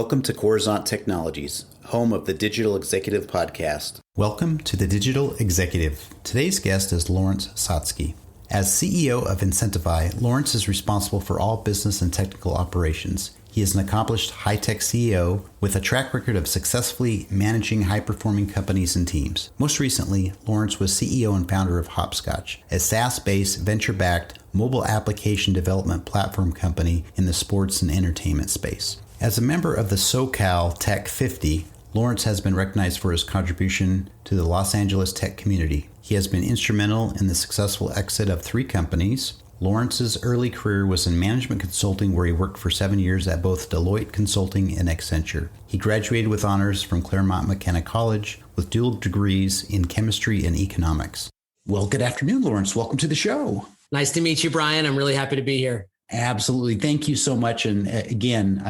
Welcome to Coruzant Technologies, home of the Digital Executive Podcast. Welcome to the Digital Executive. Today's guest is Laurence Sotsky. As CEO of Incentify, Laurence is responsible for all business and technical operations. He is an accomplished high-tech CEO with a track record of successfully managing high-performing companies and teams. Most recently, Laurence was CEO and founder of Hopscotch, a SaaS-based, venture-backed mobile application development platform company in the sports and entertainment space. As a member of the SoCal Tech 50, Laurence has been recognized for his contribution to the Los Angeles tech community. He has been instrumental in the successful exit of 3 companies. Laurence's early career was in management consulting, where he worked for 7 years at both Deloitte Consulting and Accenture. He graduated with honors from Claremont McKenna College with dual degrees in chemistry and economics. Well, good afternoon, Laurence. Welcome to the show. Nice to meet you, Brian. I'm really happy to be here. Absolutely. Thank you so much. And again,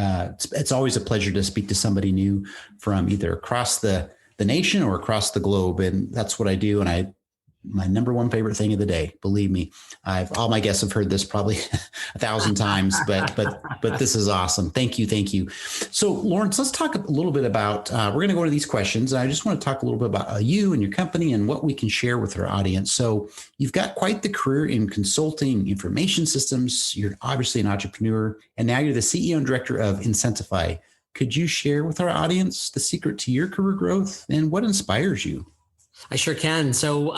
it's always a pleasure to speak to somebody new from either across the nation or across the globe. And that's what I do. And my number one favorite thing of the day, believe me, all my guests have heard this probably 1,000 times, but this is awesome. Thank you. Thank you. So Laurence, let's talk a little bit about, we're going to go into these questions. I just want to talk a little bit about you and your company and what we can share with our audience. So you've got quite the career in consulting, information systems. You're obviously an entrepreneur, and now you're the CEO and director of Incentify. Could you share with our audience the secret to your career growth and what inspires you? I sure can. So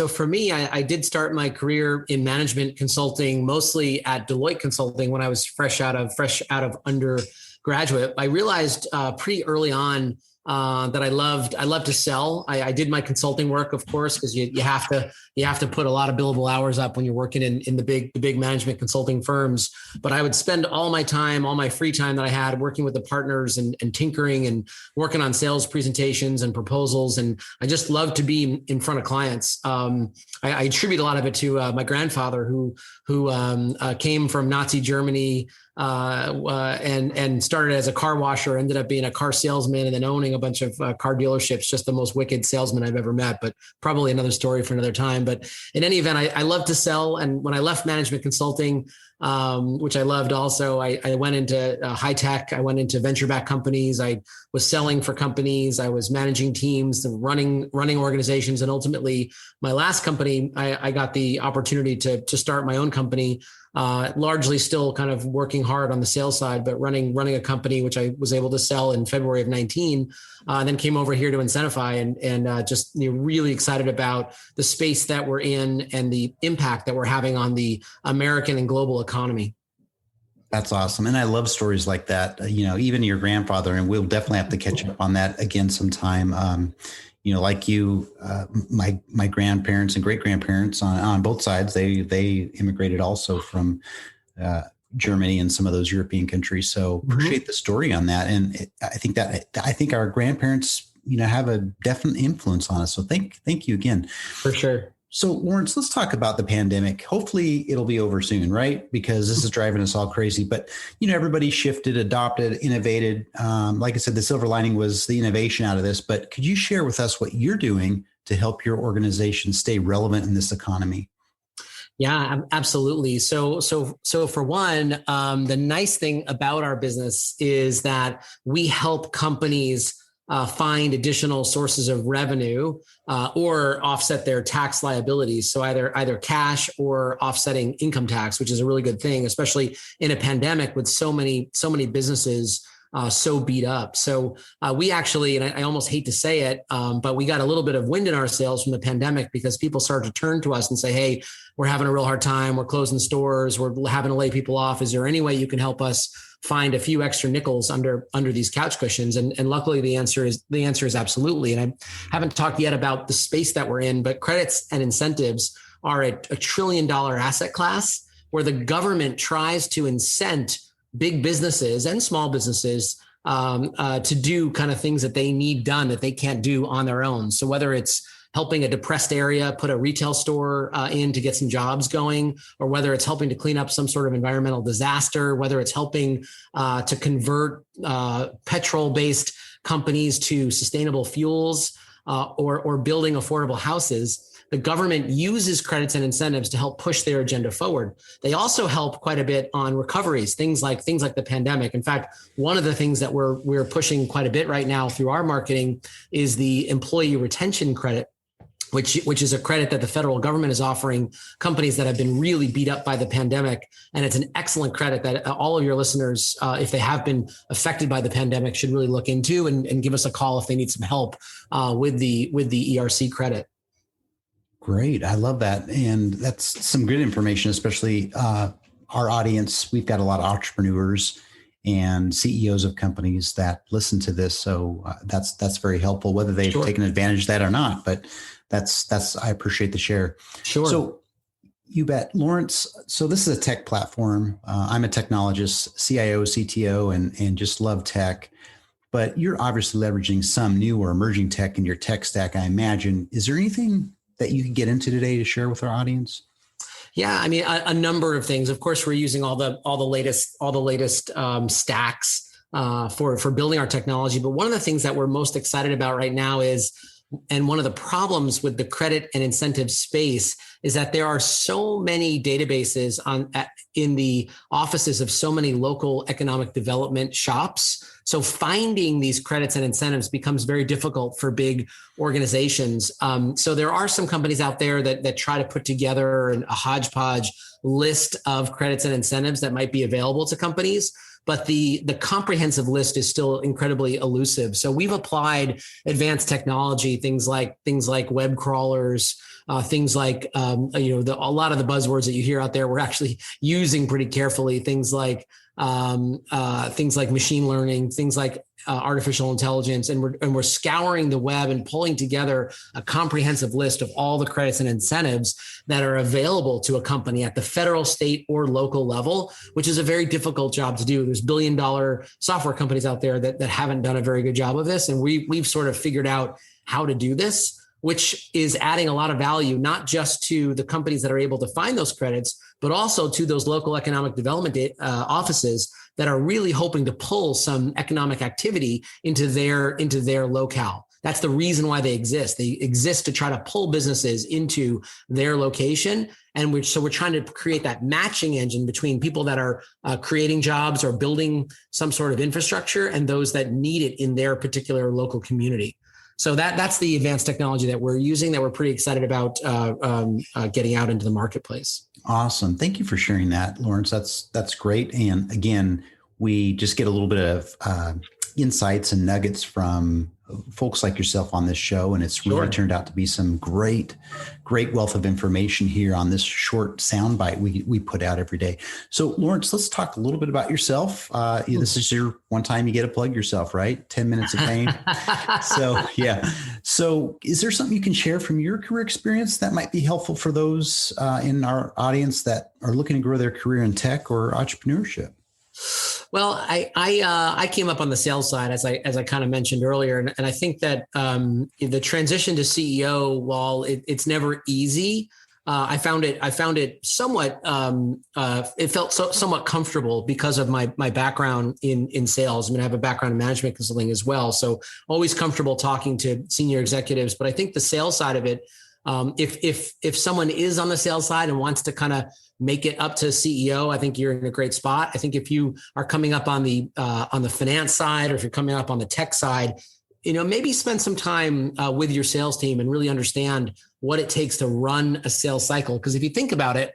for me, I did start my career in management consulting, mostly at Deloitte Consulting when I was fresh out of undergraduate. I realized pretty early on that I loved to sell. I did my consulting work, of course, because you have to put a lot of billable hours up when you're working in the big management consulting firms. But I would spend all my free time that I had working with the partners and tinkering and working on sales presentations and proposals. And I just loved to be in front of clients. I attribute a lot of it to my grandfather who came from Nazi Germany and started as a car washer, ended up being a car salesman and then owning a bunch of car dealerships. Just the most wicked salesman I've ever met, but probably another story for another time. But in any event, I love to sell. And when I left management consulting, which I loved also, I went into high tech. I went into venture-backed companies. I was selling for companies. I was managing teams and running organizations. And ultimately, my last company, I got the opportunity to start my own company, largely still kind of working hard on the sales side, but running a company, which I was able to sell in February of 19, and then came over here to Incentify and just really excited about the space that we're in and the impact that we're having on the American and global economy. That's awesome. And I love stories like that, even your grandfather, and we'll definitely have to catch up on that again sometime. Like you, my grandparents and great grandparents on both sides, they immigrated also from Germany and some of those European countries. So appreciate the story on that. And I think our grandparents, have a definite influence on us. So thank you again. For sure. So Laurence, let's talk about the pandemic. Hopefully it'll be over soon, right? Because this is driving us all crazy. But, everybody shifted, adopted, innovated. Like I said, the silver lining was the innovation out of this. But could you share with us what you're doing to help your organization stay relevant in this economy? Yeah, absolutely. So for one, the nice thing about our business is that we help companies find additional sources of revenue or offset their tax liabilities. So either cash or offsetting income tax, which is a really good thing, especially in a pandemic with so many businesses so beat up. So we actually, and I almost hate to say it, but we got a little bit of wind in our sails from the pandemic because people started to turn to us and say, hey, we're having a real hard time. We're closing stores. We're having to lay people off. Is there any way you can help us find a few extra nickels under these couch cushions? And luckily the answer is absolutely. And I haven't talked yet about the space that we're in, but credits and incentives are a $1 trillion asset class where the government tries to incent big businesses and small businesses to do kind of things that they need done that they can't do on their own. So whether it's helping a depressed area put a retail store in to get some jobs going, or whether it's helping to clean up some sort of environmental disaster, whether it's helping to convert petrol-based companies to sustainable fuels, or building affordable houses, the government uses credits and incentives to help push their agenda forward. They also help quite a bit on recoveries, things like the pandemic. In fact, one of the things that we're pushing quite a bit right now through our marketing is the employee retention credit, which is a credit that the federal government is offering companies that have been really beat up by the pandemic. And it's an excellent credit that all of your listeners, if they have been affected by the pandemic, should really look into and give us a call if they need some help with the ERC credit. Great. I love that. And that's some good information, especially our audience. We've got a lot of entrepreneurs and CEOs of companies that listen to this. So that's very helpful, whether they've taken advantage of that or not. But I appreciate the share. Sure. So you bet. Laurence, so this is a tech platform. I'm a technologist, CIO, CTO, and just love tech. But you're obviously leveraging some new or emerging tech in your tech stack, I imagine. Is there anything that you can get into today to share with our audience? Yeah, I mean, a number of things. Of course, we're using all the latest stacks for building our technology. But one of the things that we're most excited about right now is, and one of the problems with the credit and incentive space is that there are so many databases in the offices of so many local economic development shops. So finding these credits and incentives becomes very difficult for big organizations. So there are some companies out there that try to put together a hodgepodge list of credits and incentives that might be available to companies. But the comprehensive list is still incredibly elusive. So we've applied advanced technology, things like web crawlers, things like a lot of the buzzwords that you hear out there. We're actually using pretty carefully. Things like machine learning, things like artificial intelligence, and we're scouring the web and pulling together a comprehensive list of all the credits and incentives that are available to a company at the federal, state, or local level, which is a very difficult job to do. There's billion-dollar software companies out there that haven't done a very good job of this, and we've sort of figured out how to do this, which is adding a lot of value, not just to the companies that are able to find those credits, but also to those local economic development offices that are really hoping to pull some economic activity into their locale. That's the reason why they exist. They exist to try to pull businesses into their location. And we're trying to create that matching engine between people that are creating jobs or building some sort of infrastructure and those that need it in their particular local community. So that's the advanced technology that we're using, that we're pretty excited about getting out into the marketplace. Awesome. Thank you for sharing that, Laurence. That's great. And again, we just get a little bit of insights and nuggets from folks like yourself on this show. And it's really turned out to be some great wealth of information here on this short soundbite we put out every day. So Laurence, let's talk a little bit about yourself. This is your one time you get to plug yourself, right? 10 minutes of fame. So yeah. So is there something you can share from your career experience that might be helpful for those in our audience that are looking to grow their career in tech or entrepreneurship? Well, I came up on the sales side, as I kind of mentioned earlier, and I think that the transition to CEO, while it's never easy, I found it somewhat it felt somewhat comfortable because of my background in sales. I mean, I have a background in management consulting as well, so always comfortable talking to senior executives. But I think the sales side of it, if someone is on the sales side and wants to kind of make it up to CEO, I think you're in a great spot. I think if you are coming up on the finance side, or if you're coming up on the tech side, maybe spend some time with your sales team and really understand what it takes to run a sales cycle. Because if you think about it,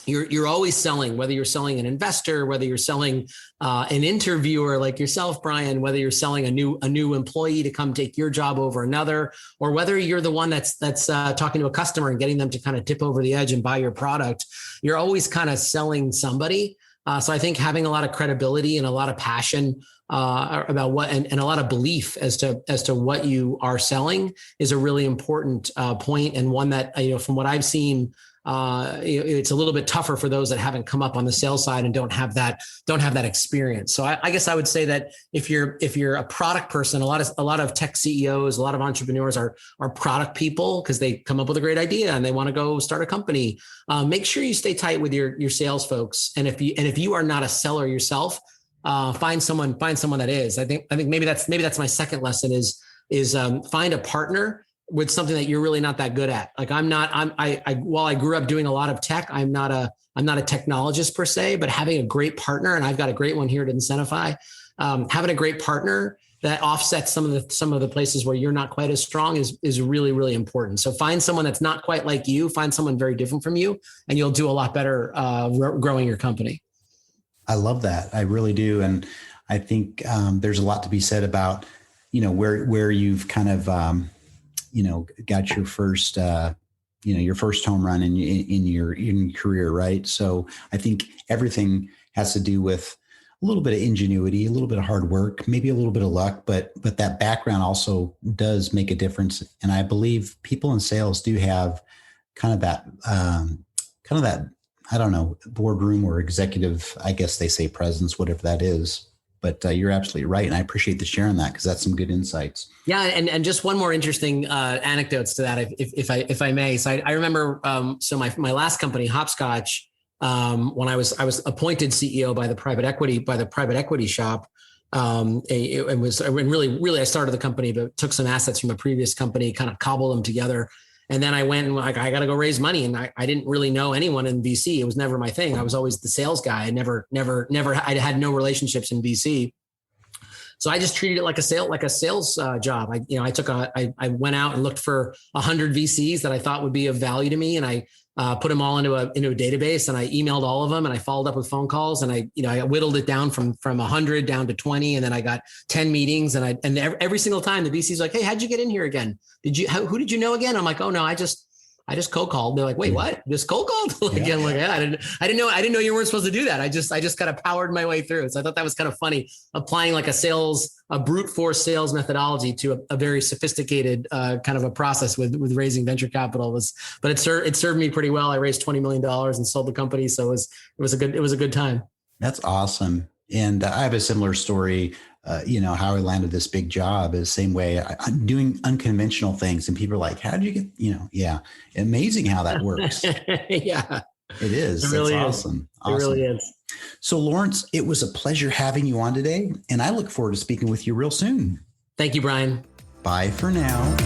you're always selling, whether you're selling an investor, whether you're selling an interviewer like yourself, Brian, whether you're selling a new employee to come take your job over another, or whether you're the one that's talking to a customer and getting them to kind of tip over the edge and buy your product. You're always kind of selling somebody. So I think having a lot of credibility and a lot of passion about what and a lot of belief as to what you are selling is a really important point, and one that from what I've seen, it's a little bit tougher for those that haven't come up on the sales side and don't have that experience. So I guess I would say that if you're a product person, a lot of tech CEOs, a lot of entrepreneurs are product people because they come up with a great idea and they want to go start a company. Make sure you stay tight with your sales folks, and if you are not a seller yourself, find someone that is. I think maybe that's my second lesson is find a partner with something that you're really not that good at. Like while I grew up doing a lot of tech, I'm not a technologist per se, but having a great partner, and I've got a great one here at Incentify, having a great partner that offsets some of the places where you're not quite as strong is really, really important. So find someone that's not quite like you, find someone very different from you, and you'll do a lot better growing your company. I love that. I really do. And I think there's a lot to be said about, where you've kind of, got your first, your first home run in your career, right? So I think everything has to do with a little bit of ingenuity, a little bit of hard work, maybe a little bit of luck, but that background also does make a difference. And I believe people in sales do have kind of that, I don't know, boardroom or executive, I guess they say presence, whatever that is. But you're absolutely right. And I appreciate the sharing that, because that's some good insights. Yeah. And just one more interesting anecdotes to that, if I may. So I remember, so my last company, Hopscotch, when I was appointed CEO by the private equity shop, really I started the company, but took some assets from a previous company, kind of cobbled them together. And then I went and I got to go raise money. And I didn't really know anyone in VC. It was never my thing. I was always the sales guy. I had no relationships in VC. So I just treated it like a sales job. I went out and looked for 100 VCs that I thought would be of value to me. And I put them all into a database, and I emailed all of them, and I followed up with phone calls, and I whittled it down from 100 down to 20. And then I got 10 meetings, and every single time the VC's like, "Hey, how'd you get in here again? Who did you know again?" I'm like, "Oh no, I just cold called." They're like, "Wait, what? Just cold called?" Again, like, yeah, I didn't know you weren't supposed to do that. I just kind of powered my way through. So I thought that was kind of funny, applying like a brute force sales methodology to a very sophisticated kind of a process with raising venture capital. But it served me pretty well. I raised $20 million and sold the company. So it was a good time. That's awesome. And I have a similar story. How I landed this big job is the same way. I'm doing unconventional things, and people are like, "How did you get?" Yeah, amazing how that works. Yeah, it is. It really is. Awesome. It really is. So, Laurence, it was a pleasure having you on today, and I look forward to speaking with you real soon. Thank you, Brian. Bye for now.